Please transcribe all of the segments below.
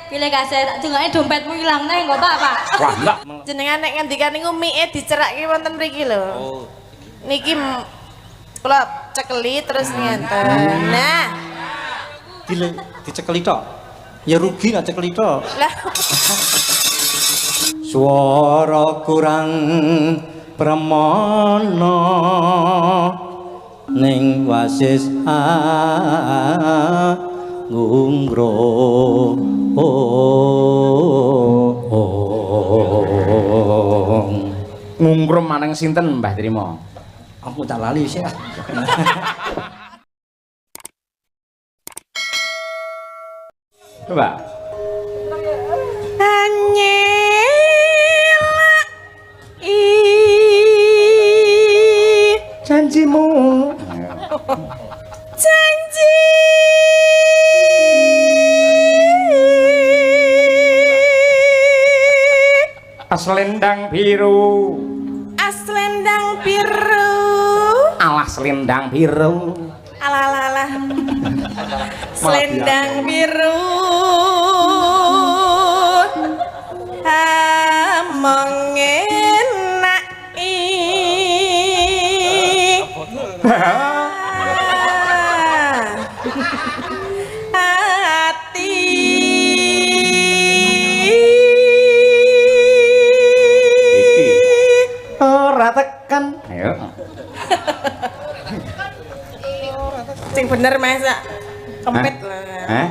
Pilih kasih tak jengake dompetmu ilang neh engko tak, Pak. Wah, enggak. Jenengan nek ngendikan niku mie dicerakke wonten mriki lho. Oh. Niki kula cekeli terus ngenten. Nah, Dicekeli tok. Ya rugi nek cekeli tok. lah Swara kurang pramana ning wasis ngungro ngungrum maneng sinten Mbah Trima? Aku tak lali sih. Coba. Janjimu janji Selendang biru. aslendang biru Alah selendang biru. alalah selendang biru mengenai hati Ora tekan. Ayo. sing bener masa kempit lah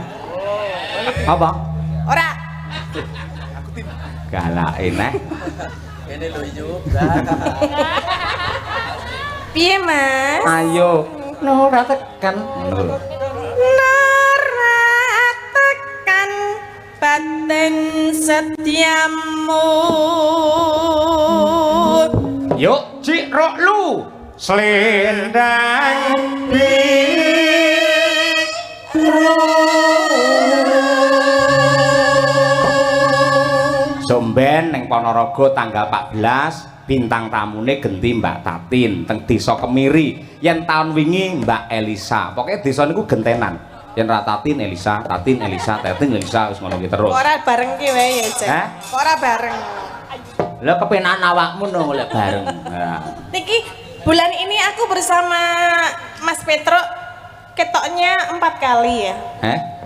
Apa? ora Galake neh. ini lo juga. piye mas Ayo. Ora tekan. Ngono. neratakan batin setiamu Yuk, Cik Roklu. Selendang biru. Somben neng Ponorogo tanggal 14 bintang tamune genti Mbak Tatin teng desa Kemiri. Yen tahun wingi Mbak Elisa. Pokoknya desa niku gentenan. Yen ra Tatin Elisa, Tatin Elisa, Tatin Elisa wis ngono ki terus. ora bareng ki wae ya Cek Hah? ora bareng Lah kepenan awakmu no lek bareng. Nah. niki bulan ini aku bersama Mas Petro ketoknya 4 kali ya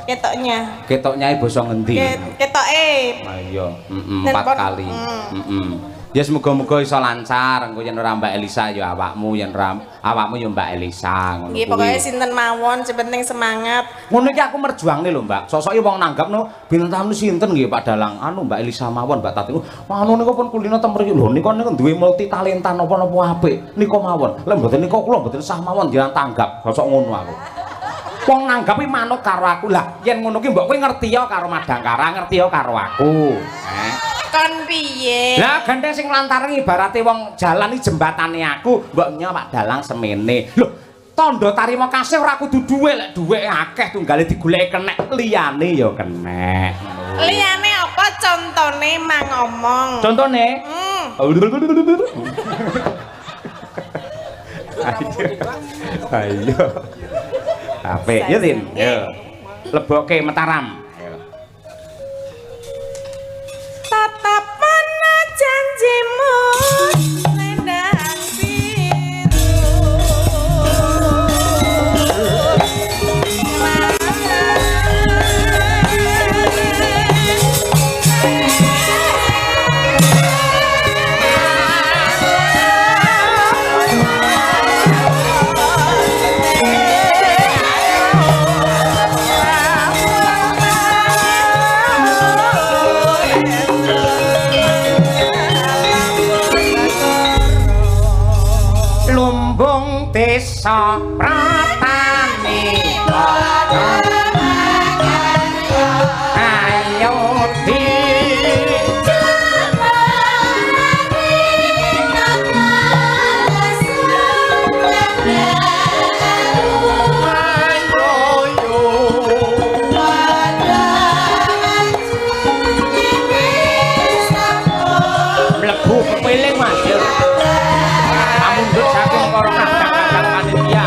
ketoknya Ketoknya basa ngendi? ketoke Ayo, Dan 4 kali. Ya semoga-moga iso lancar. Engko yen ora Mbak Elisa ya awakmu, yen ora awakmu ya Mbak Elisa ngono nggih kuwi. pokoknya sinten mawon sepenting semangat Ngono iki aku merjuangne lho, Mbak. Sosoke wong nanggapno bintang tamu sinten nggih Pak Dalang. Anu Mbak Elisa mawon, Mbak Tatin. Anu niku pun kulino teng mriki lho. Niku duwe multi talenta napa-napa apik. Niku mawon. Lek mboten niku kula mboten sah mawon jenengan tanggap. Kosok ngono aku. Wong nanggapi manut karo aku. Lah, yen ngono ki mbok kowe ngerti ya karo Madangkara, ngerti ya karo aku. kon piye Lah gandeng sing lantaran ibarate wong jalan iki jembatane aku, mboknya Pak Dalang semene. Lho, tandha tarima kasih ora kudu dhuwit, lek dhuwit akeh tunggale digoleki kenek, liyane ya kenek. liyane apa contone mang ngomong Contone? Ayo. Apik ya, Tin. Yo. Lebokke Mataram. Ayo. tatapan janjimu selendang biru Lumbung desa Pratani ayo eling Mas. Amundhut saking para kadang-kadang panitia.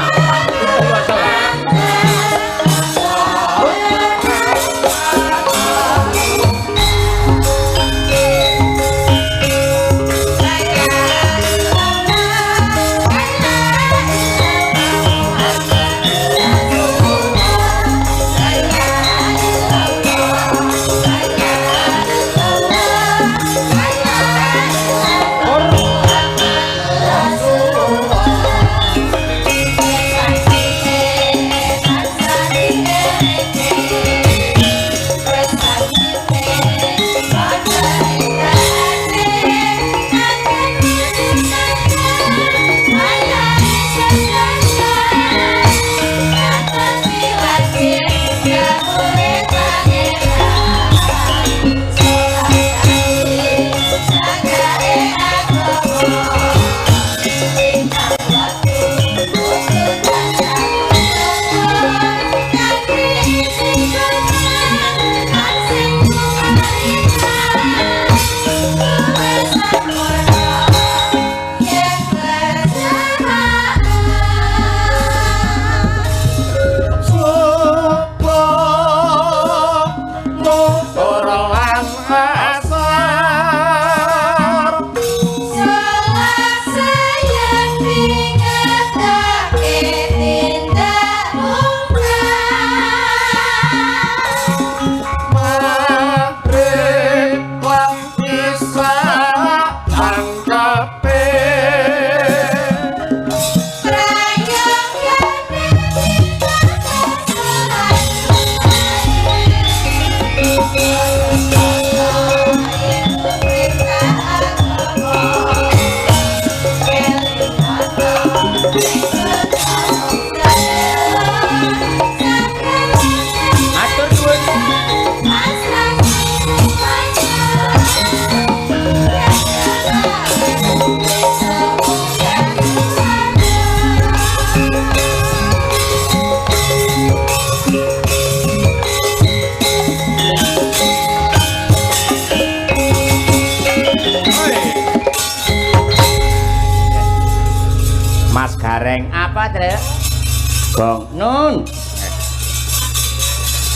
Bang Nun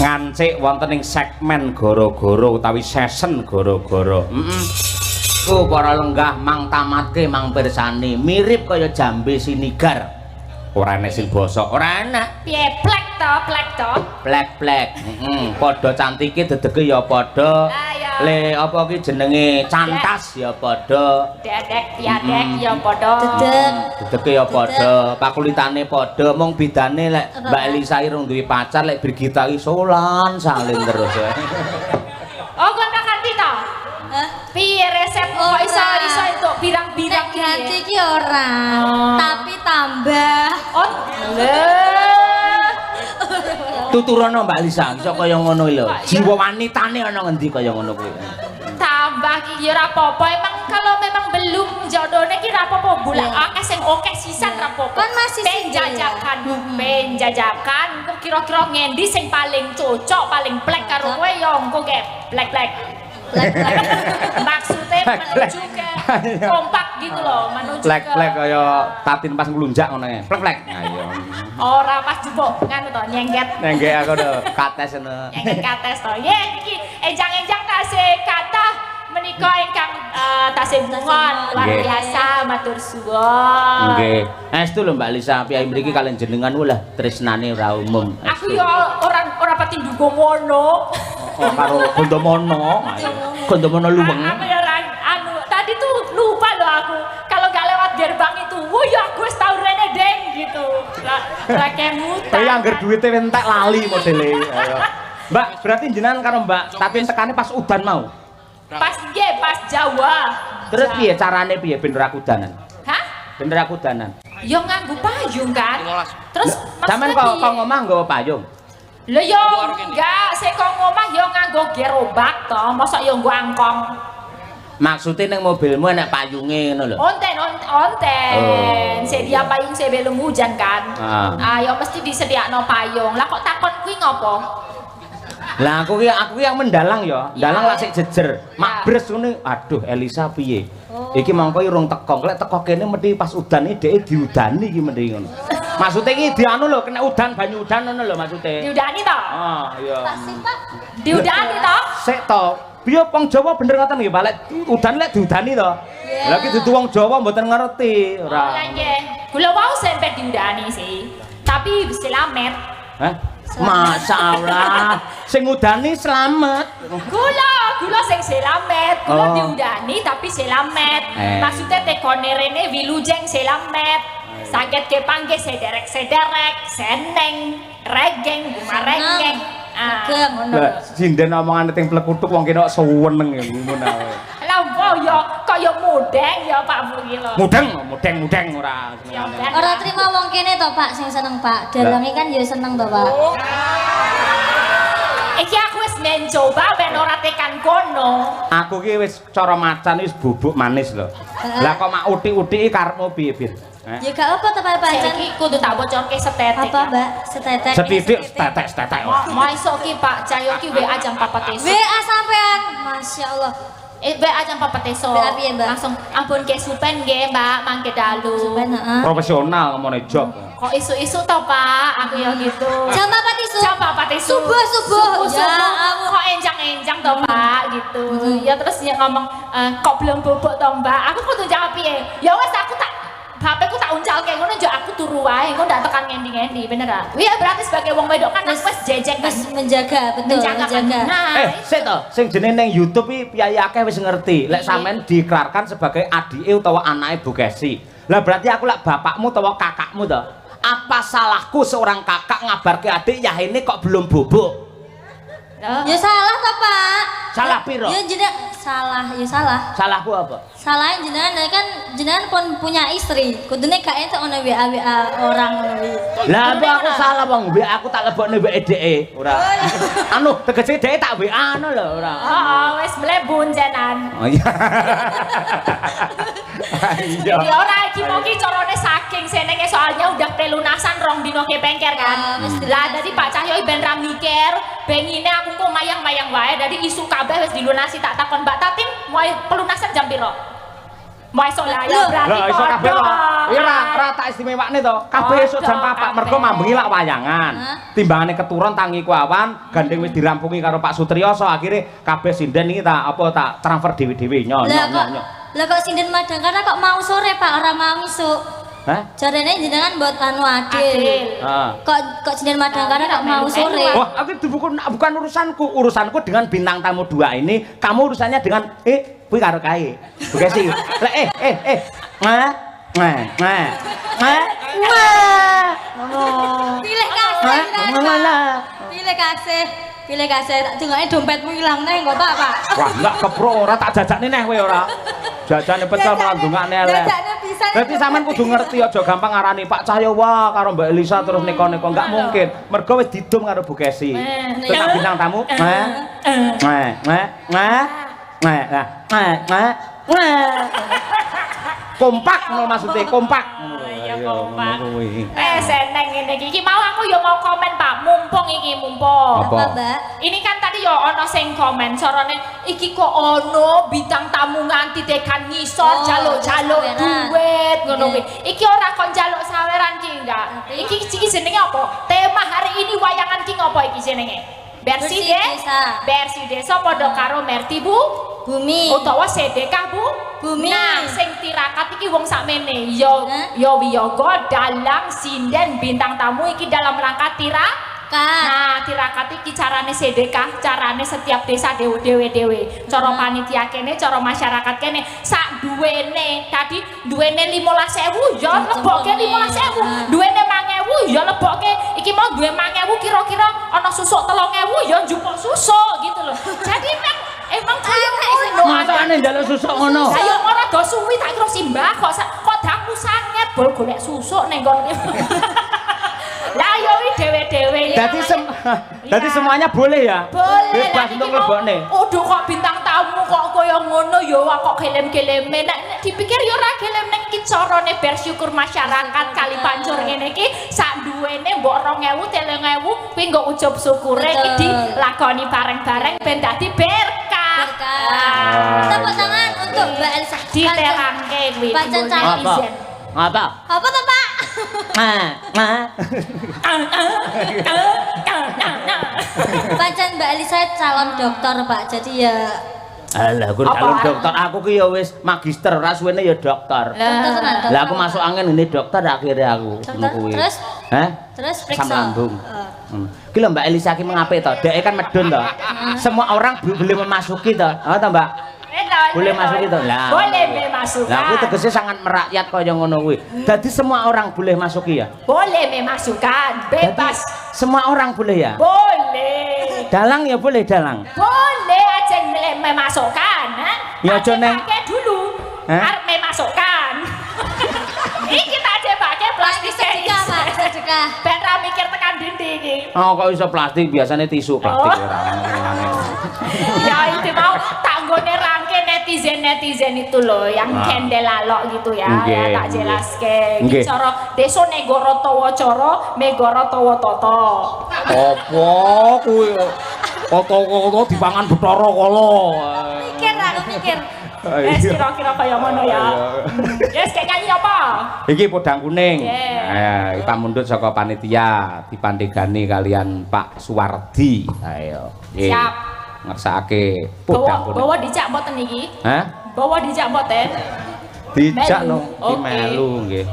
ngancik wonten ing segmen goro-goro utawi season goro-goro. Ku para lenggah mang tamatke mang pirsani mirip kaya jambe sinigar. Ora enek sing basa, ora enak. Piye plek to? Plek-plek. Padha cantike dedege ya padha. Le apa ki jenenge cantas ya padha. Dedek piadek ya padha. Dedeke ya padha, pakulitane padha, mung bedane lek Mbak Elisa irung duwe pacar, lek Brigita iki solan salin terus. Oh, kon tak ganti to? Hah? Piye resep kok iso entuk birang-birang ganti ki ora, tapi tambah. Oh, Tuturono Mbak Elisa, iso kaya ngono lho. Jiwa wanitane ana ngendi kaya ngono kuwi. Tambah ki ya ora apa-apa, emang kalau memang belum jodohnya ki ora apa-apa, bulak akeh sing oke sisan ora apa-apa. Kan masih penjajakan, engko kira-kira ngendi sing paling cocok, paling plek karo kowe ya engko ge plek-plek. Maksudnya menuju ke kompak gitu loh, menuju ke plek-plek kaya tatin pas nglunjak ngono ya. Plek-plek. Ayo. Ora pas jupuk nganu to nyengket. Nengke aku lho kates ngono. Nyengket kates to. Ye iki enjang-enjang tasih kathah menika ingkang tasih bungon luar biasa matur suwun. Nggih. Estu lho Mbak Lisa, piyai mriki kalian jenengan lah tresnane ora umum. Aku yo ora pati ndunggo ngono. Oh, karo Gondomono. Gondomono luweng. Aku ya anu tadi tuh lupa loh aku. Kalau nggak lewat gerbang itu, wah ya aku wis tau rene deng gitu. Lah kemutan. Kayak anggar duitnya entek lali modele. Mbak, berarti jenengan karo Mbak Tatin tekane pas udan mau. Pas Jawa. Terus piye carane piye ben ora kudanan? Hah? Ben ora kudanan. Yo nganggo payung kan. Terus sampean kok ngomah nggawa payung? Lho yo enggak, seko ngomah yo nganggo gerobak to, mosok yo nggo angkong. Maksudnya ning mobilmu enak payunge ngono lho. Onten. Sedia payung sebelum hujan kan. Yo mesti disediakno payung. Lah kok takon kuwi ngopo? Lah aku ki yang mendalang ya. Dalang lak sik jejer. Mabres ngene. Aduh Elisa piye? Iki mangko urung teko. Lek teko kene mesti pas udan iki dhek diudani iki mendhi ngono. Maksude iki dianu lho kena udan banyu udan ngono lho maksude. Diudani to? Oh iya. Diudani to? Sik to. Piye wong Jawa bener ngoten nggih, Pak? Lek udan lek diudani to. Lah iki dudu wong Jawa mboten ngerti ora. Lah nggih. Kula wau sampe diudani sih. Tapi selamat. Hah? Masyaallah. Sing ngudani slamet. Kula sing selamat. Kula diudani tapi selamat. Maksudnya tekone rene wilujeng selamat. Saged kepanggih sederek seneng, regeng, bumarengeng. Lah sinden omongane teng plekutuk wong kena suweneng ya ngono ae. Lah ya kaya mudeng ya Pak Bu iki lho. Mudeng ora. Ora trima wong kene to Pak sing seneng Pak. Dalange kan ya seneng to Pak. Iki aku wis mencoba ben ora tekan kono. Aku ki wis cara macan wis bubuk manis lho. Lah kok mak utik-utiki karepmu piye, Bir? Ya gak apa to Pak Pancen. Iki kudu tak bocorke setetek. Apa Mbak? Setetek. Setitik tetek. Mau iso ki Pak Cahyo ki WA jam 4 esuk. WA sampean. Masyaallah. WA jam 4 esuk. WA piye Mbak? Langsung ampun ke supen nggih Mbak, mangke dalu. Supen heeh. Profesional ngomongane job. Kok isu-isu to Pak, aku ya gitu. Jam 4 isu. Jam 4 isu. Subuh. Ya ampun. Kok enjang-enjang to Pak gitu. Ya terus dia ngomong kok belum bobok to Mbak. Aku kudu jawab piye? Ya wes aku tak HP ku tak uncalke ngono njo aku turu wae, engko ndak tekan ngendi-ngendi, bener ah. Iya berarti sebagai wong wedok kan aku wis jejek kan. Menjaga, betul, menjaga. Nah, Sik to, sing jenenge nang YouTube iki piye akeh wis ngerti. Lek sampean diiklarkan sebagai adike utawa anake Bu Kesi. Lah berarti aku lek bapakmu utawa kakakmu to. Apa salahku seorang kakak ngabarke adik yahene kok belum bobok? Ya salah to Pak. Salah piro? Ya jenengan salah, ya salah. Salahku apa? Salah jenengan kan jenengan pun punya istri. Kudune gak entuk ono WA orang ngono iki. Lah aku salah wong WA aku tak lebokne WA dheke. Ora. Anu tegese dheke tak WA no lho ora. Heeh, wis mlebun jenan. Oh iya. Iya. Jadi ora iki mau ki carane saking senenge soalnya udah pelunasan rong dino kepengker kan. Lah dadi Pak Cahyo ben ra mikir, bengine aku kok mayang-mayang wae dadi isu kabeh wis dilunasi tak takon Mbak Tatin mau pelunasan jam piro? Mau esuk lah ya berarti Lah iso kabeh to. Ya ora tak istimewakne to. Kabeh esuk jam 4 mergo mambengi lak wayangan. Timbangane keturun tangi kuawan, gandeng wis dirampungi karo Pak Sutriyoso akhire kabeh sinden iki tak transfer dhewe-dhewe nyok. Lah kok sinden madang karena kok mau sore Pak ora mau isuk. Hah? Jarene jenengan buat anu adil. Kok sinden madang karena kok mau sore. Wah, aku bukan urusanku dengan bintang tamu 2 ini. Kamu urusannya dengan kuwi karo kae. Bu Kesi. Lah Pilih kasih, tak dengake dompetmu ilang neh engko Pak. Wah, enggak kepro ora tak jajakne neh kowe ora. Jajane pecel malah ndongakne elek. Berarti sampean kudu ngerti aja gampang ngarani Pak Cahyo wah karo Mbak Elisa terus neko-neko enggak mungkin. Mergo wis didum karo Bu Kesi. Terus bintang tamu. Kompak ngono maksudnya kompak. Ya kompak. Seneng ngene iki mau aku ya mau komen Pak, mumpung. Apa Mbak? Ini kan tadi ya ono sing komen sorone iki kok ono bintang tamu nganti tekan ngisor jaluk-jaluk duit ngono kuwi. Iki ora kon jaluk saweran ki enggak. Iki jenenge apa? Tema hari ini wayangan ki ngopo iki jenenge? Bersih desa padha karo Merti Bumi utawa sedekah Bumi. Nah, sing tirakat iki wong sakmene ya wiyaga dalang sinden bintang tamu iki dalam rangka tirakat. Nah, tirakat iki carane sedekah, carane setiap desa dewe-dewe. Cara panitia kene, cara masyarakat kene sak duwene. Tadi duwene 15.000 ya lebokke 15.000. Duwene 5.000 ya lebokke. Iki mau duwe 5.000 kira-kira ana susuk 3.000 ya njupuk susuk gitu loh. Jadi emang kaya ngono. Masane njaluk susuk ngono. Lah yo ora do suwi tak kira simbah kok daku sanget bol golek susuk ning kono. Lah yo dewe-dewe. Dadi semuanya boleh ya? Boleh. Bebas untuk lebokne. Aduh kok bintang tamu kok kaya ngono ya kok gelem-geleme. Nek dipikir ya ora gelem ning iki carane bersyukur masyarakat kali pancur ngene iki sak duwene mbok 2.000 3.000 kuwi nggo ujub syukure iki dilakoni bareng-bareng ben dadi berkah. Tepuk tangan untuk Mbak Elisa. Diterangke kuwi. Pancen calon izen. Apa? Apa tuh, Pak? Pancen Mbak Elisa calon dokter, Pak. Jadi ya Alah, aku calon dokter. Aku ki ya wis magister, ora suwene ya dokter. Lah aku masuk angin ini dokter akhirnya aku. Terus? Hah? Terus periksa. Asam lambung. Ki lho Mbak Elisa ki mengapik to? Dhek kan medun to. Semua orang boleh memasuki to. Oh to, Mbak? Boleh masuk itu lah. Boleh memasukkan. Lah kuwi tegese sangat merakyat kaya ngono kuwi. Dadi semua orang boleh masuki ya? Boleh memasukkan, bebas. Dadi, semua orang boleh ya? Boleh. Dalang ya boleh dalang. Boleh aja memasukkan, ha? Ya aja neng. Pakai dulu. Arep memasukkan. Iki kita aja pakai plastik sedekah, Pak, sedekah. Ben ra mikir tekan dinding iki. Oh, kok iso plastik? Biasanya tisu plastik ora. Ya itu mau tanggone rangke netizen itu loh yang kendel lalok gitu ya. Ya tak jelaske. Iki cara desa negara tawa cara megara tawa tata. Apa kuwi? Foto-foto dipangan Bathara Kala. Mikir aku mikir. Kira-kira kaya ngono ya. Yes, kayak nyanyi apa? Iki podang kuning. Ayo, pamundhut saka panitia dipandhegani kalian Pak Suwardi. Ayo. Siap. Ngersakake podang kuning. Bawa dijak mboten iki? Hah? Bawa dijak mboten? Dijak no, Oke. melu nggih.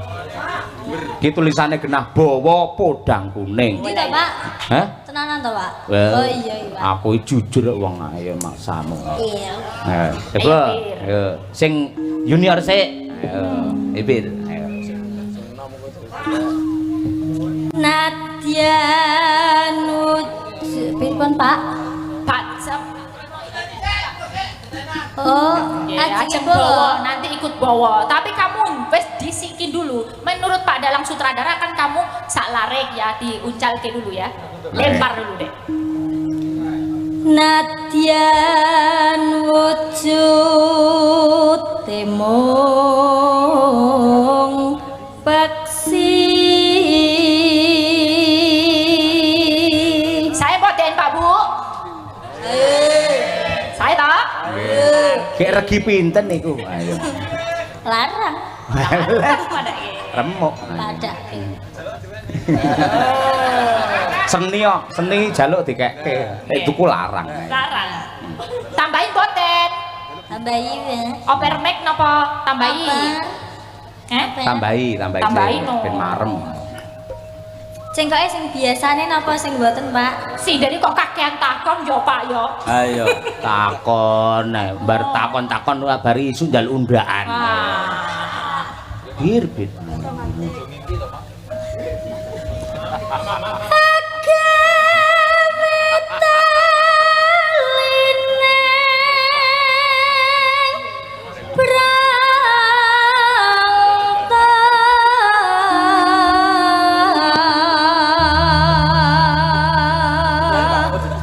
Ki tulisane genah bawa podang kuning. Ndi to, Pak? Hah? Tenanan to, Pak? Well, Oh iya, Pak. aku jujur wong ayo maksamu. Iya. Coba. Ayo, sing junior sik. Ayo, Ibir. Ayo. Nadia Pirpon, Pak? Pak Oh, ajeng bawa, nanti ikut bawa. Tapi kamu wes disikin dulu. Menurut Pak Dalang sutradara kan kamu sak larek ya, diuncalke dulu ya. Lempar dulu deh. Nadyan wujud temung peksi. Saya boten Pak Bu. Saya tak. Kayak regi pinten niku. Ayo. Larang. Remuk. Pada. Seni jaluk dikekke. Tuku larang. Larang. Tambahin boten. Tambahi ya. Opermek napa tambahi? Tambahi no. ben marem. Sing koke sing biasane napa sing mboten, Pak? Si dari kok kakean takon yo Pak yo. Ayo takon, bar takon-takon bar isu njal undaan. Birbit.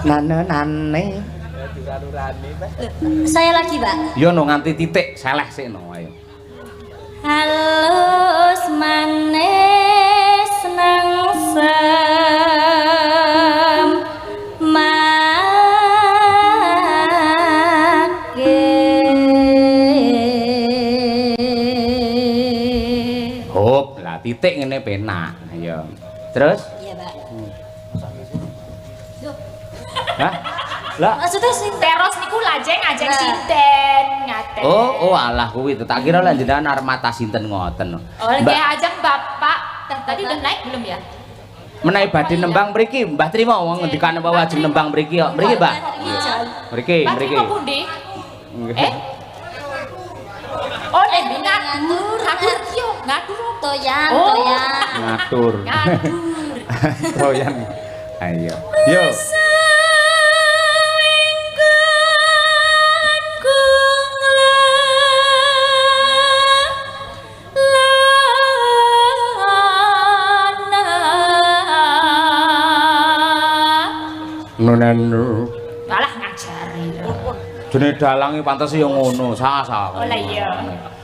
Nane. Saya lagi, Pak. Yo no nganti titik seleh sik no ayo. Halus manis nangsem make. Hop, lah titik ngene penak. Ayo. Terus? Iya, Pak. Hah? Lah, Maksudnya sing Teros niku lajeng ajeng sinten ngaten. oh alah kuwi tak kira lah jenengan arep mata sinten ngoten. Oh, nggih ajeng Bapak. Tadi udah naik belum ya? Menawi badhe nembang mriki, Mbah Trima wong ngendikane bahwa ajeng nembang mriki kok. Mriki, Mbak. Mriki, mriki. Mbak pundi? Oh, ngatur. Ngatur yo, ngatur. toyan, Oh. toyan. Ngatur. Toyan. Ayo. Yo. Nonen. Alah ngajari. Jenenge dalange pantes ya ngono, sah-sah. Oh lah iya.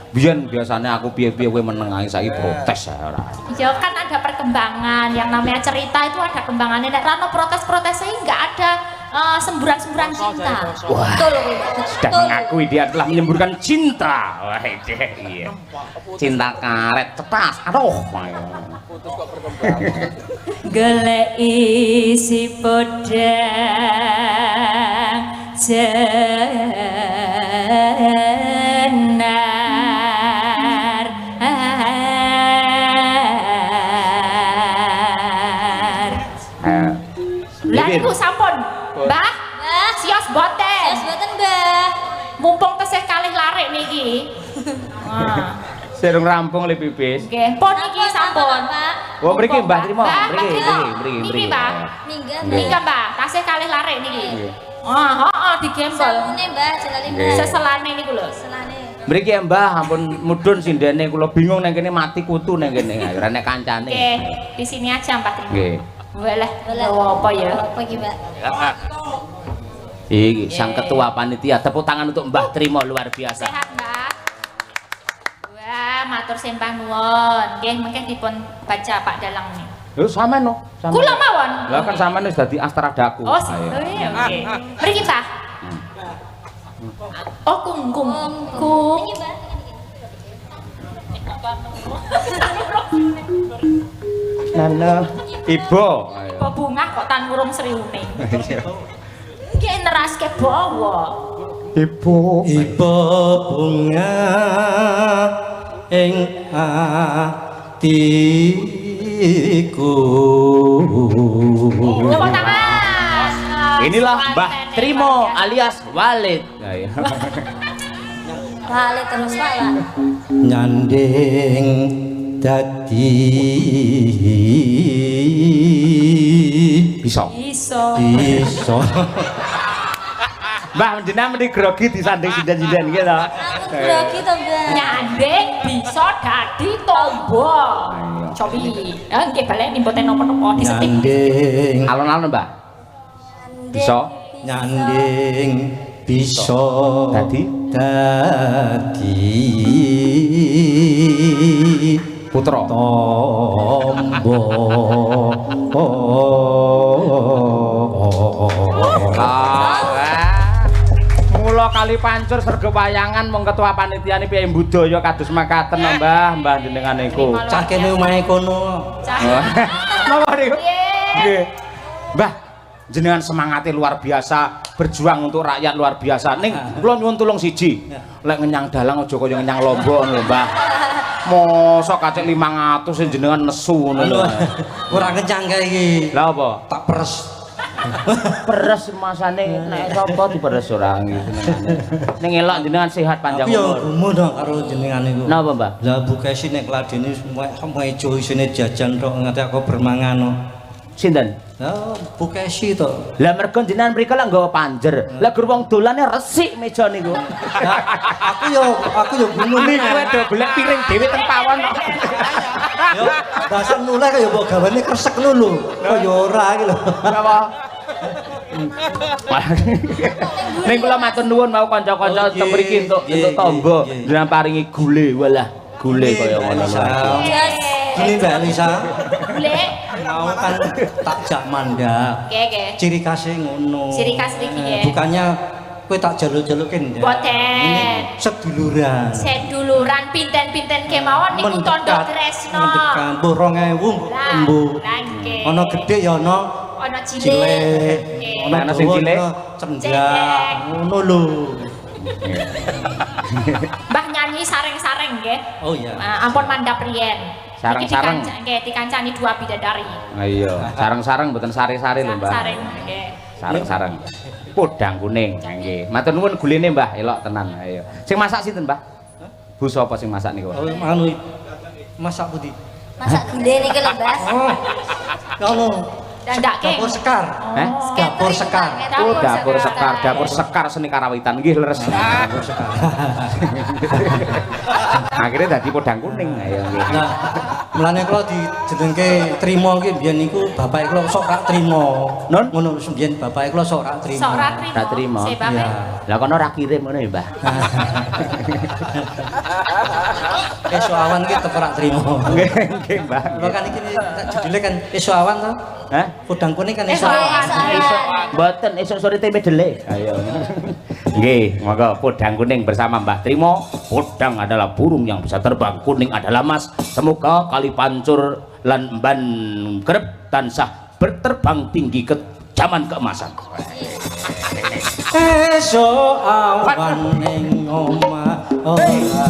Biyen biasanya aku piye-piye kowe meneng ae saiki protes ya ora. Ya kan ada perkembangan, yang namanya cerita itu ada kembangannya. Nek rano protes-protesnya enggak ada semburan-semburan cinta. Wah, sudah mengakui dia telah menyemburkan cinta. Wah, iya. Cinta karet cetas. Aduh. Golek isi podang jenar. Lah niku sampun, Mbah. Mbah, Sios boten. sios boten, Mbah. Mumpung tesih kalih larik niki. Wah. Serung rampung le pipis. Nggih, pun niki sampun. Pak. Oh, mriki Mbah trimo. Mbah, Mriki, mriki. Niki, Mbah. Minggah, Niki, Mbah, tasih kalih larik niki. Wah, heeh digembol. Sawune, Mbah, jelali, Mbah. Seselane niku lho. Selane. Mriki ya Mbah, ampun mudhun sindene kula bingung nang kene mati kutu nang kene. Ora nek kancane. Nggih, di sini aja Mbah Trimo. Nggih. Walah, Walah. apa ya? Apa iki, Mbak? Iki sang ketua panitia, tepuk tangan untuk Mbah Trimo luar biasa. Sehat, Mbah. Wah, matur sembah nuwun. Nggih, mengke dipun baca Pak Dalang nih. Lho sampean no. Kula mawon. Lah kan sampean wis dadi astradaku. Oh, Ayo. iya, oke. Mriki, Mbah. Oh, kungkum. Kung. Iki, Mbak. Nana, ibu. Kok bunga kok tan ngurung sriune. Ki neraske bawa. Ibu. Iba bunga ing atiku. Tepuk tangan. Inilah Mbah Trimo alias Walid. Balik terus, Pak. Pak. Nyanding dadi Bisa. Iso. iso Mbah jenengan mesti grogi disanding sinden-sinden gitu. Aku grogi to, Mbak. Nyanding bisa dadi tombo. Cobi. Nggih baleni mboten napa-napa disetik. nyanding Alon-alon Mbah. Bisa. nyanding bisa Dadi? Putra. tombo Mula kali pancur serga wayangan mong ketua panitia ini piye budaya kados makaten Mbah jenengan niku. cah kene omahe kono Napa niku? Nggih. Nggih. Mbah, jenengan semangatnya luar biasa, berjuang untuk rakyat luar biasa. Ning kula nyuwun tulung siji. Lek ngenyang dalang aja kaya ngenyang lombok lho, Mbah. Mosok kacek 500 sing jenengan nesu ngono lho. ora kencang kae iki Lah apa? tak peres Peres masane nek sapa diperes ora gitu. Ning elok jenengan sehat panjang aku yo umur. gumun dong karo jenengan iku Napa, Mbah? lah bukesi nek ladeni semua ijo isine jajan tok ngerti aku bermangan no. Sinten? Lah bukesi to. Lah mergo jenengan mriko lak nggawa panjer. Lah gur wong dolane resik meja niku. Aku yo bingung Niku kowe do golek piring dhewe teng pawon kok. yo dasar nuleh kaya mbok gawane kresek ngono lho. Kaya ora iki lho. Napa? Ning kula matur nuwun mau kanca-kanca teng mriki entuk tombo jenengan paringi gule walah gule kaya ngono lho. Gini Mbak Elisa. Gule. Mau kan tak jak mandak. Nggih. Ciri khasnya ngono. Ciri khas iki nggih. Bukannya kowe tak jaluk-jalukin ya. Boten. Ini seduluran. Seduluran pinten-pinten kemawon niku tondo tresno. Mendekat. Mbuh 2000 mbuh. Lah nggih. Ana gedhe ya ana Ana cilik. cilik. Nggih. Ana sing cilik? Cendak. Ngono lho. Mbah nyanyi sareng-sareng nggih. Oh iya. Ampun mandhap riyen. Sareng-sareng. Nggih dikancani dua bidadari. Ayo, sareng-sareng mboten sari-sari lho, Mbah. Sareng nggih. Sareng-sareng. Podang kuning, nggih. Matur nuwun gulene, Mbah. Elok tenan. Ayo. Sing masak sinten, Mbah? Bu sapa sing masak niku? Oh anu masak putih. Masak gule niki lho, Mbah. Oh. Ngono. Dandake. Dapur sekar. Heh? Dapur sekar. Oh, dapur sekar seni karawitan nggih leres. Dapur sekar. Akhirnya dadi podang kuning ayo nggih. Nah, Mulane kula dijenengke trima iki biyen niku bapake kula sok ra trima. Nun? Ngono biyen bapake kula sok ra trima. Sok ra Ra trima. Sebab Iya. Lah kono ra kirim ngono ya, Mbah. Esuk awan iki tetep ra trima. Nggih, nggih, Mbah. Kula kan iki judule kan esuk awan to. Hah? Podang kuning kan Esuk esuk awan. awan. Esok mboten esok sore tempe dele. Ayo. Nggih, monggo podang kuning bersama Mbah Trimo. Podang adalah burung yang bisa terbang, kuning adalah emas. Semoga kali pancur lan mban grep tansah berterbang tinggi ke zaman keemasan. Esuk awan ning omah ora.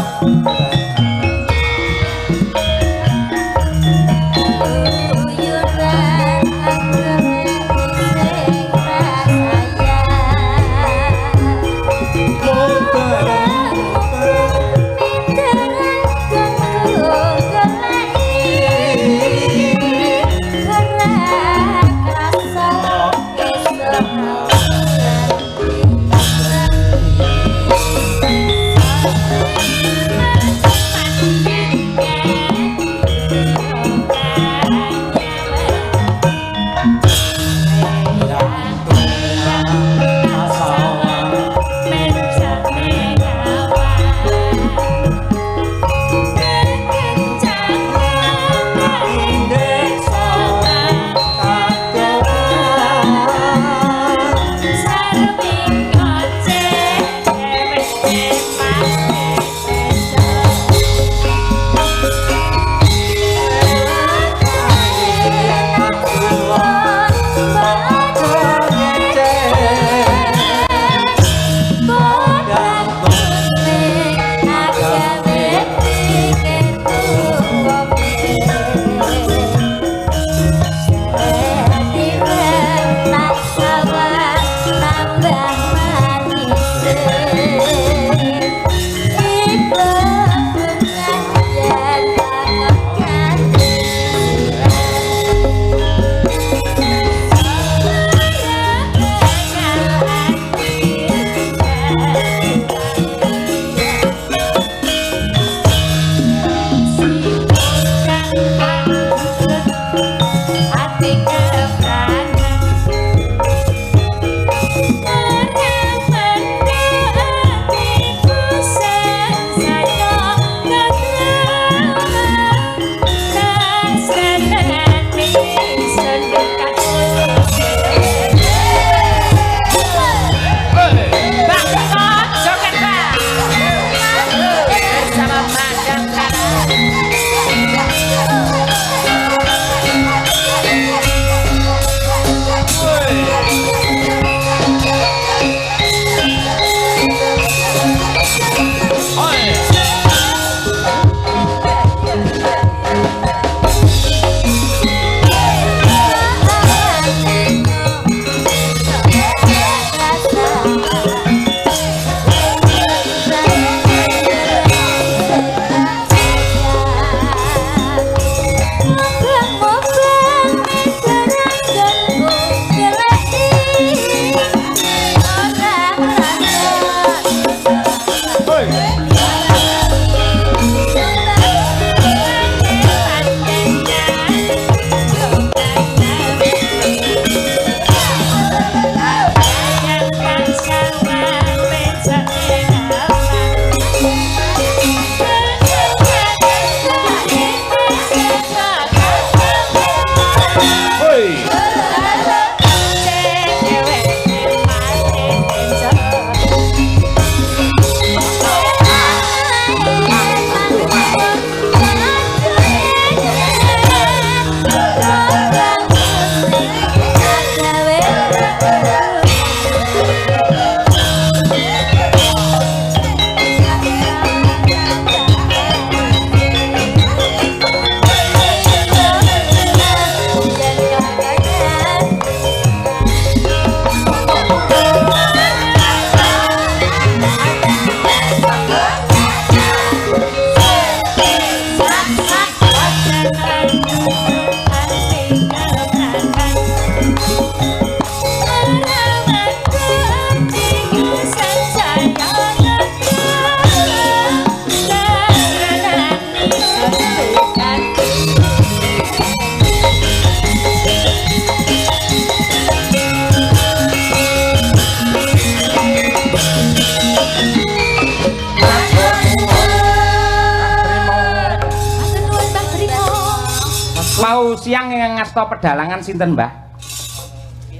Mau siang yang ngasta pedalangan sinten, Mbah?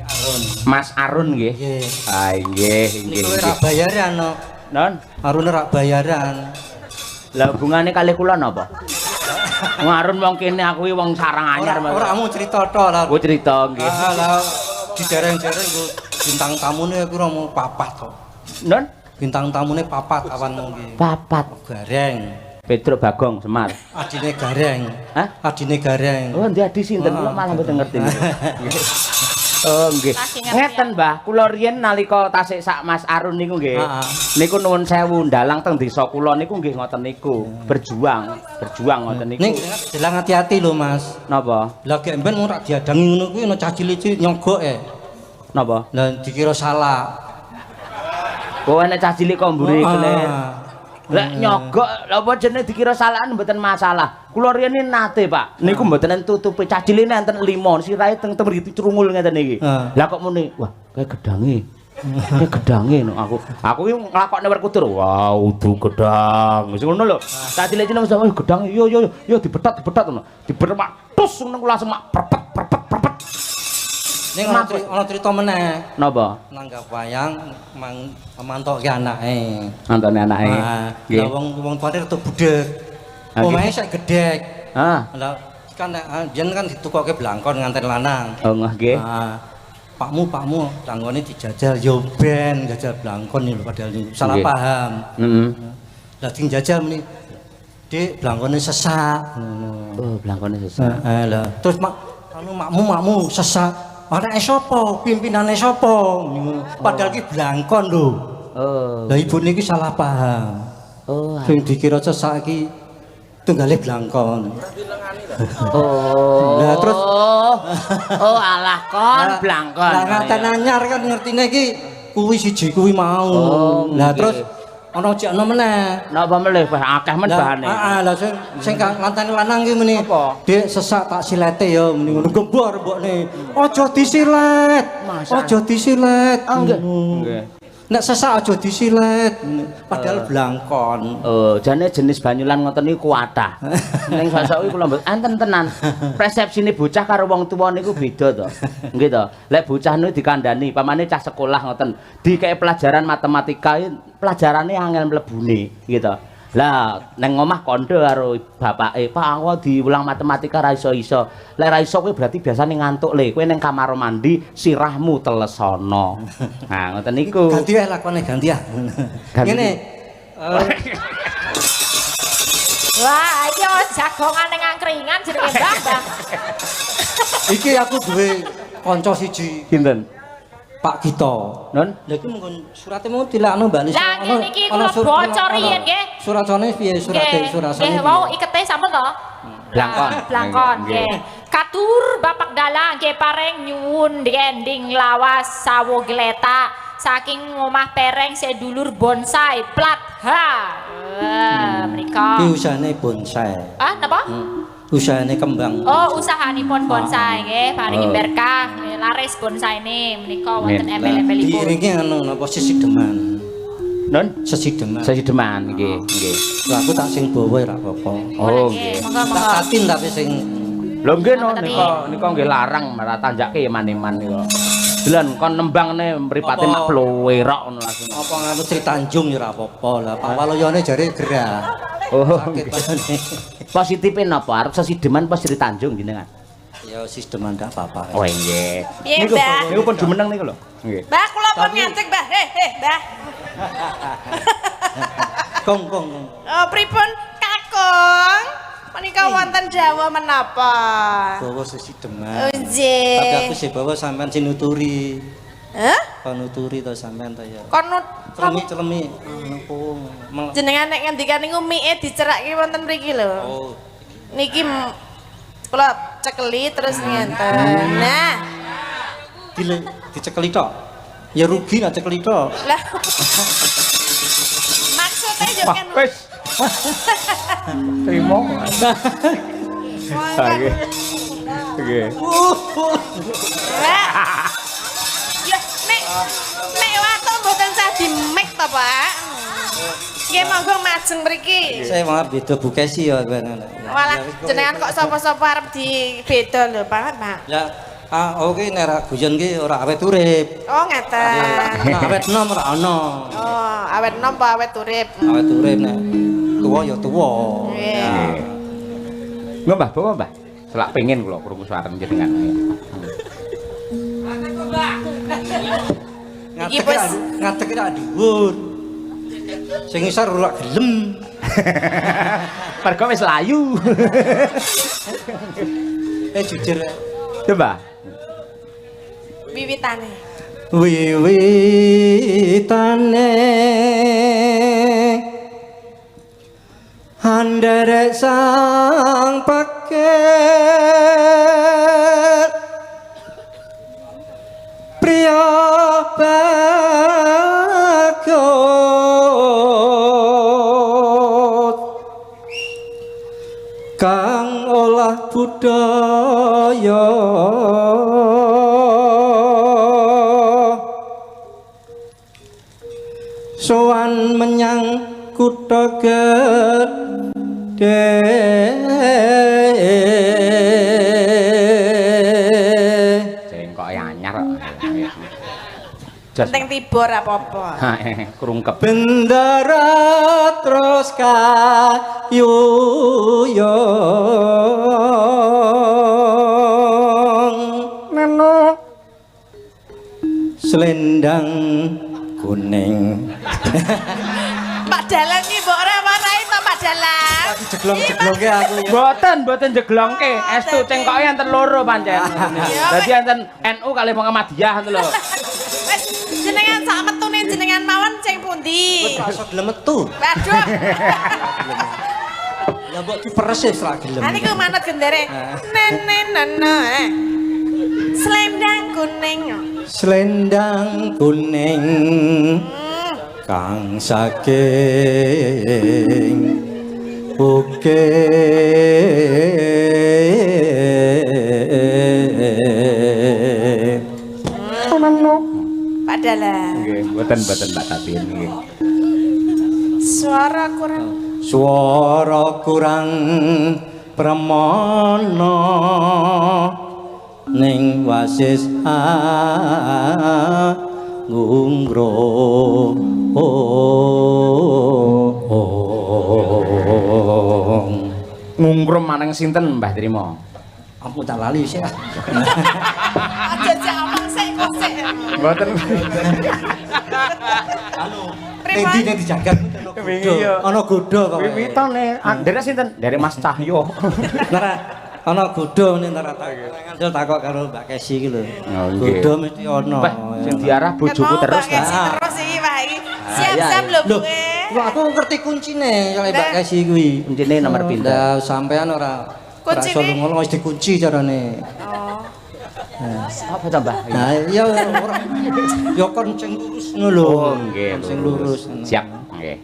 Arun. Mas Arun nggih. Nggih. Ah nggih, nggih. Niku ora bayaran no. Non, Arun ora bayaran. lah hubungane kalih kula napa? Wong Arun wong kene aku iki wong sarang anyar. Ora mau cerita tok lah. Oh cerita nggih. Ah lah di dereng-dereng ku bintang tamune aku ora mau papat kok. Non, Bintang tamune papat awanmu iki. papat. Gareng. Petruk Bagong Semar. Adine Gareng. Hah? Adine Gareng. Oh, ndi adi sinten kula malah mboten ngerti. Oh, nggih. Ngeten, Mbah, kula riyen nalika tasik sak Mas Arun niku nggih. Niku nuwun sewu ndalang teng desa kula niku nggih ngoten niku. Berjuang ngoten niku. Ning jelang hati-hati lho, Mas. Napa? Lah gek ben ora diadangi ngono kuwi ana cah cilik-cilik nyogok Napa? Lah dikira salah. Oh, enek cah cilik kok mburi kelir. Lek nyogok apa jenenge dikira salahan mboten masalah. Kula riyen nate, Pak. Niku mboten tutupi cah cilik enten 5, sirahe teng mriki crungul ngeten iki. Lah kok muni, wah, kayak gedange. Kayak gedange no aku. Aku ki nglakokne werkudur. Wah, udu gedang. Wis ngono lho. Cah cilik-cilik wis gedang. Yo dibetat ngono. Dibermak tus ngono langsung mak perpet. Ning ana cerita meneh. Napa? Nanggap wayang mantoke anake. Antone anake. Nggih. Lah wong tuane rada budhek. Omahe sik gedhek. Lah kan yen kan ditukoke blangkon nganten lanang. Oh nggih. Pakmu tanggone dijajal yo ben jajal blangkon lho padahal niku salah paham. Heeh. Lah sing jajal muni Dik blangkone sesak ngono. Oh, blangkone sesak. Lah terus makmu sesak. Anake sapa? Pimpinane sapa? Padahal ki blangkon lho. Oh. Lah ibune iki salah paham. Oh. Sing dikira sesak iki tunggale blangkon. Oh. Lah terus alah kon blangkon. Lah ngaten anyar kan ngertine iki kuwi siji kuwi mau. Lah terus ana jekno meneh. Napa melih akeh men bahane. Heeh, lah sing lantane lanang ki muni. Dik sesak tak silete ya muni ngono gembor mbokne. Aja disilet. Aja disilet. Nggih. Nek sesak aja disilet. Padahal blangkon. Oh, jane jenis banyulan ngoten niku kuatah. Ning sosok iki kula mboten enten tenan. Persepsine bocah karo wong tuwa niku beda to. Nggih to. Lek bocah niku dikandani, pamane cah sekolah ngoten, dikek pelajaran matematika pelajarane angel mlebune, gitu. Lah neng omah kondo karo bapake, "Pak, aku diulang matematika ra iso-iso." Lek ra iso kuwi berarti biasane ngantuk le. Kowe ning kamar mandi sirahmu telesono. Nah, ngoten niku. Ganti wae lakone ganti ah. Ngene. Wah, iki jagongan ning angkringan jenenge Mbah. Iki aku duwe kanca siji. Sinten? Pak Gito. Non? Lha iki mungkin surate mau dilakno Mbak Lis. Lah niki kula bocor riyen nggih. Surasane piye surate surasane? Nggih, wau ikete sampun to? Blangkon nggih. Katur Bapak Dalang nggih pareng nyuwun ending lawas sawo gletak saking omah pereng sedulur bonsai plat H. Mriko. Ki usahane bonsai. Napa? Usahane kembang. Oh, usahanipun bonsai nggih, paringi berkah, laris bonsaine menika wonten embel-embelipun. Diiringi anu napa sisideman. Non? Sesideman. Sesideman nggih, nggih. Lah aku tak sing bawa ora apa-apa. Oh, nggih. Monggo-monggo. Tak tatin tapi sing Lho nggih no nika nggih larang marang tanjake ya man-man nika. Delan kon nembangne mripate mak plowerok ngono langsung. apa nganu Sri Tanjung ya ora apa-apa. Lah Pak Waloyone jare gerah. Oh, sakit padane. Positifin napa? Arep sesideman apa Sri Tanjung jenengan? Ya sistem ndak apa-apa. Oh nggih. Piye, Mbah? Niku pun jumeneng niku lho. Nggih. Mbah, kula pun ngancik, Mbah. Mbah. Kong. Oh, pripun Kakung? Menika wonten Jawa menapa? Bawa sesideman. Oh, nggih. Tapi aku sih bawa sampean sing nuturi. Hah? Kon nuturi to sampean to ya. Konut Celemi. jenengan nek ngendikan niku mie dicerake wonten mriki lho. Oh. Niki kula cekeli terus ngenten. Nah, Dicekeli tok. Ya rugi nek cekeli tok. lah. Maksudnya yo kan Wis. Trimo. Nggih. Nggih. Ya nek watuk mboten sah di mic to, Pak. Nggih monggo majeng mriki. Saya mau beda bukesi ya ben. Walah jenengan kok sapa-sapa arep dibeda lho, Pak. Ya oke nek ra guyon ki ora awet urip. Oh, ngeten. Nek awet nom ora ana. Oh, awet nom apa awet urip? Awet urip nek tuwa ya tuwa. Nggih. Lho Mbah, bawa Mbah. Selak pengen kula krungu suara jenengan. Iki wis ngadeg ra dhuwur. Sing ngisor ora gelem. Pergo wis layu. Jujur. Coba. wiwitane. Wiwitane Handere sang paket Priya bagot kang olah budaya sowan menyang kutha gedhe sing kok anyar Penting tiba ora apa-apa. krungkep bendera terus kayuyong neno selendang kuning Pak Dalang iki mbok ora warai to Pak Dalang. jeglong-jeglongke aku Mboten jeglongke, estu cengkoke enten loro pancen. Dadi enten NU kali Muhammadiyah ngono lho. Wis jenengan sak metune jenengan mawon sing pundi? wis iso gelem metu Waduh. ya mbok diperes wis ra gelem Ha niku manut gendere. Nenenono. Selendang kuning. selendang kuning kang saking bukit Pak Dalang. Nggih, mboten Mbak Tatin nggih. Suara kurang pramana ning wasis ngungro Ngungkrum maneng sinten Mbah Trima? Ampun tak lali sih. aja jamang sik kok sik. Mboten. Endi nek dijagat ana godho kok. Wiwitane andere sinten? Dari Mas Cahyo. Nara ana godho ning nara ngandel takok karo Mbak Kesi iki lho. Godho mesti ana. Mbah, sing diarah bojoku terus ta. ta. Terus iki Pak iki. Siap-siap lho kowe. Lho aku ngerti kuncine oleh Mbak Kesi kuwi. Kuncine nomor pindah. Sampean ora Kuncine? iso ngono wis dikunci carane. Oh. Apa ta Mbah? Nah, ya ora ya kon sing lurus ngono lho. Oh, nggih. Sing lurus. Siap, nggih.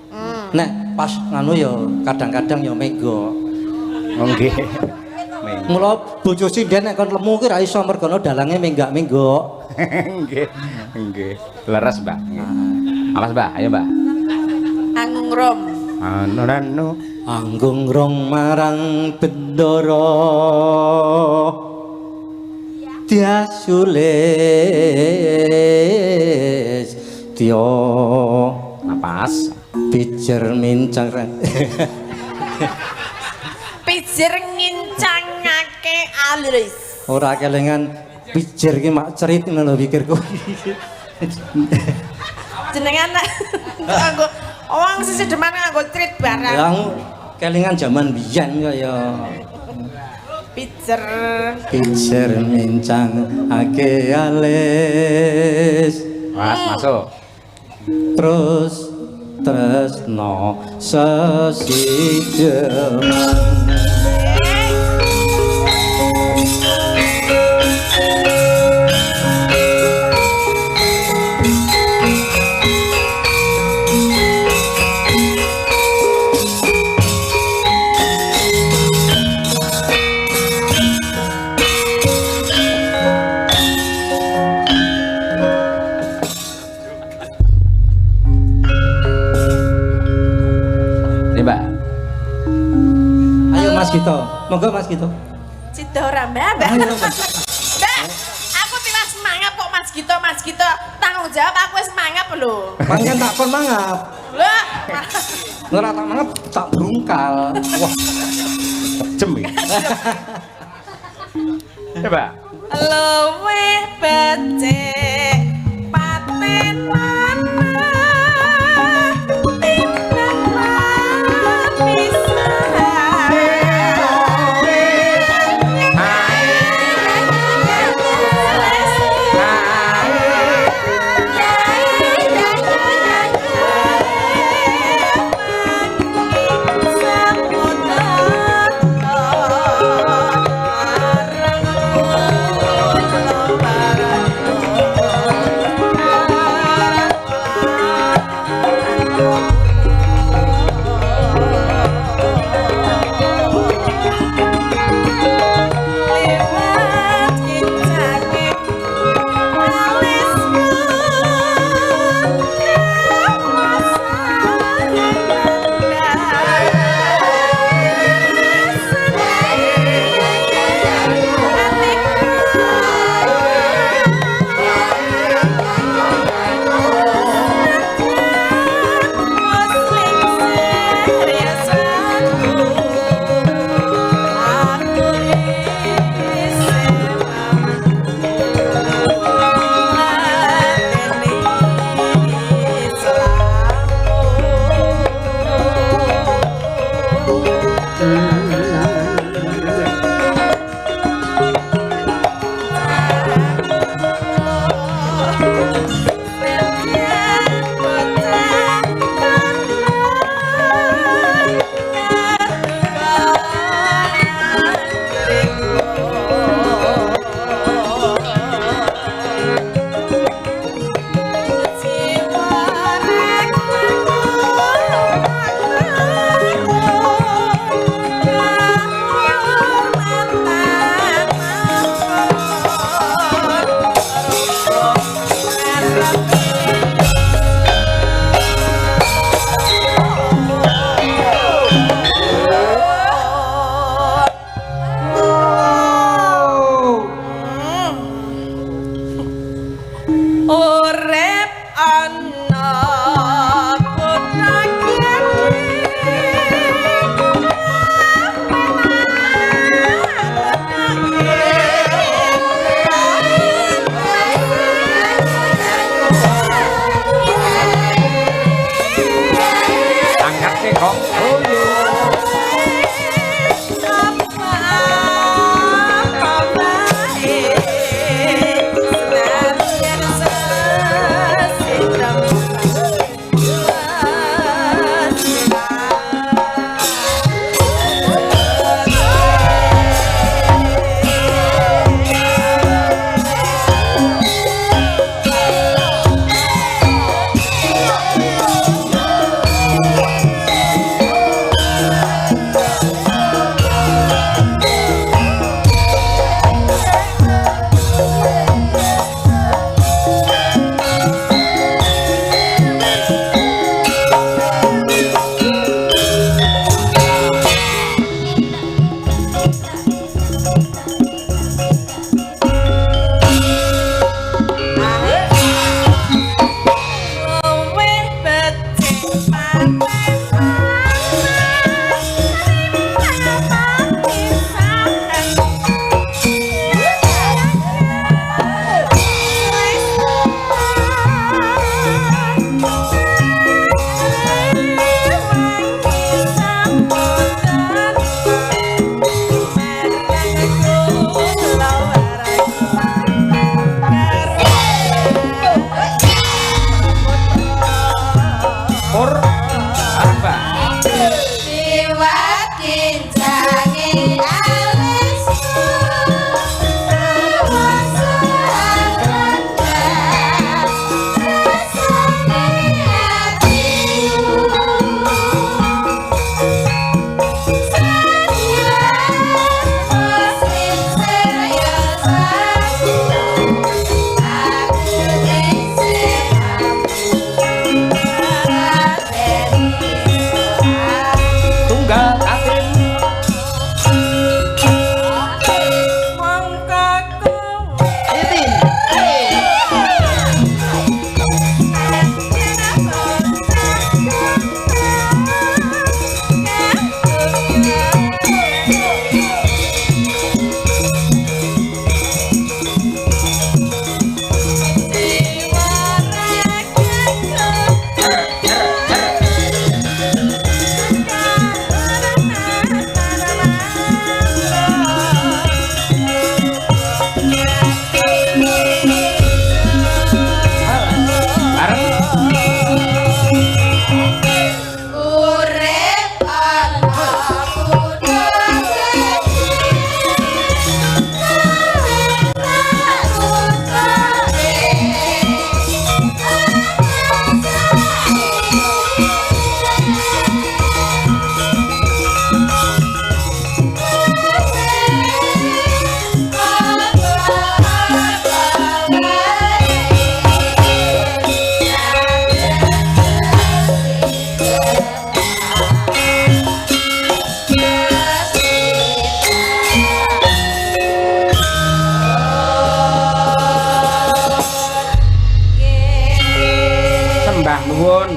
Nek pas nganu ya kadang-kadang ya mega. Oh, nggih. Mula bojo sinden nek kon lemu ki ra iso mergono dalange menggak-menggok. Nggih. Nggih. Leres, Mbah. Awas, Mbah. Ayo, Mbah. Anggung rom. Anu Anggung rong marang bendara diasulis tio napas pijer mincang Pijer ngincangake alis. ora kelengan pijer ki mak cerit ngono lho pikirku. Jenengan nganggo wong sisi deman nganggo trit barang. Yang kelingan zaman biyen kaya pijer mincang ake alis Mas masuk terus tresno sesideman Monggo Mas Gito. Cida ora Mbak. Mbak, aku tiwas semangat kok Mas Gito. Tanggung jawab aku wis semangat lho. Panjen tak kon mangap. Lah, Ora tak mangap tak brungkal. Wah, Jem iki. Coba. luwe becik paten manah tindak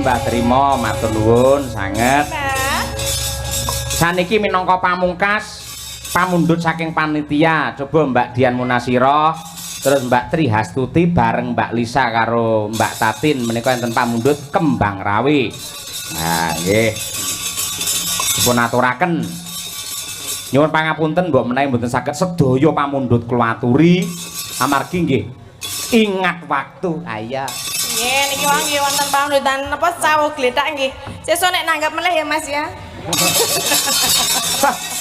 Mbah Trima matur nuwun sanget. Nah, Saniki minangka pamungkas pamundhut saking panitia. Coba Mbak Dian Munasira terus Mbak Tri Hastuti bareng Mbak Lisa karo Mbak Tatin menika enten pamundhut Kembang Rawe. Nah, nggih. Dipun aturaken. Nyuwun pangapunten mbok menawi mboten saged sedaya pamundhut kula aturi amargi nggih ingat waktu. Ayo. nggih niki wong nggih wonten pamundhutan napa sawuh gletak nggih. Sesuk nek nanggap meneh ya Mas ya.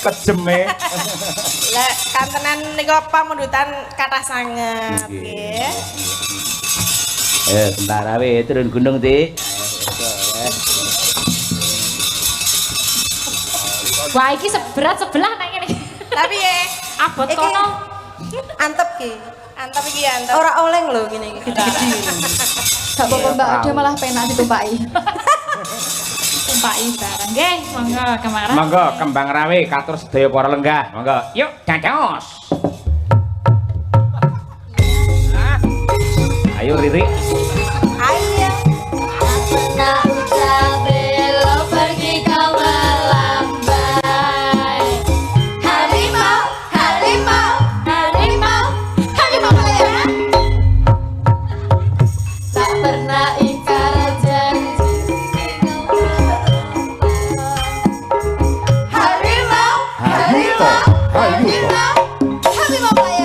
Kejeme. Lah kantenan nika pamundhutan kathah sanget nggih. Bentar awe turun gunung, Dik. Wah iki seberat sebelah nang ngene. Tapi ya Abot kono. antep ki. Antep iki antep. Ora oleng lho ngene iki gede-gede. Gak apa-apa Mbak, dia malah penak ditumpaki. Tumpaki barang nggih, monggo Kembang Rawe. Monggo Kembang Rawe katur sedaya para lenggah. Monggo. Yuk, cacos. Ayo Riri. Ayo. Tak usah belok pergi kau melambai. Harimau, harimau, harimau, harimau melera. Tak pernah ingkar janji. Harimau, harimau, harimau, harimau melera.